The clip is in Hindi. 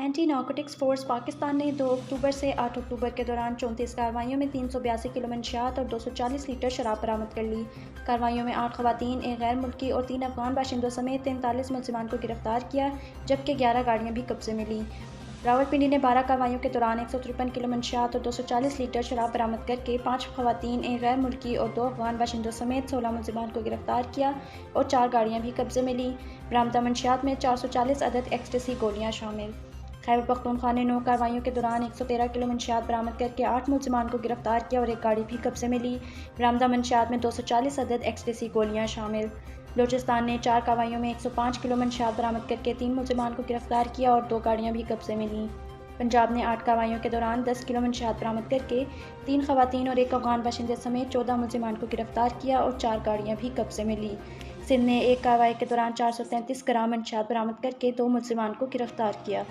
एंटी नारकोटिक्स फोर्स पाकिस्तान ने 2 अक्टूबर से 8 अक्टूबर के दौरान 34 कार्रवाइयों में 382 किलो मंशियात और 240 लीटर शराब बरामद कर ली। कार्रवाइयों में 8 खवातीन, एक गैर मुल्की और 3 अफगान बाशिंदों समेत 43 मुलजिमान को गिरफ्तार किया, जबकि 11 गाड़ियाँ भी कब्जे में ली। रावलपिंडी ने 12 कार्रवाइयों के दौरान 153 किलो मंशियात और 240 लीटर शराब बरामद करके 5 खवातीन, एक गैर मुल्की और 2 अफगान बाशिंदों समेत 16 मुलजिमान को गिरफ्तार किया और 4 गाड़ियाँ भी कब्जे में ली। बरामदा मंशियात में 440 अदद एक्सटेसी गोलियाँ शामिल। खैबर पख्तूनख्वा ने 9 कार्रवाइयों के दौरान 113 किलो मंशियात बरामद करके 8 मुलजिमान को गिरफ्तार किया और एक गाड़ी भी कब्जे में ली। बरामदा मंशियात में 240 अदद एक्सटेसी गोलियाँ शामिल। बलूचिस्तान ने 4 कार्रवाइयों में 105 किलो मंशियात बरामद करके 3 मुलजिमान को गिरफ्तार किया और 2 गाड़ियाँ भी कब्जे में लीं। पंजाब ने 8 कार्रवाइयों के दौरान 10 किलो मंशियात बरामद करके 3 खवातीन और एक अफगान बाशिंदे समेत 14 मुलजिमान को गिरफ्तार किया और 4 गाड़ियाँ भी कब्जे में ली। सिंध ने 1 कार्रवाई के दौरान 433 ग्राम मंशियात बरामद करके 2 मुलजिमान को गिरफ्तार किया।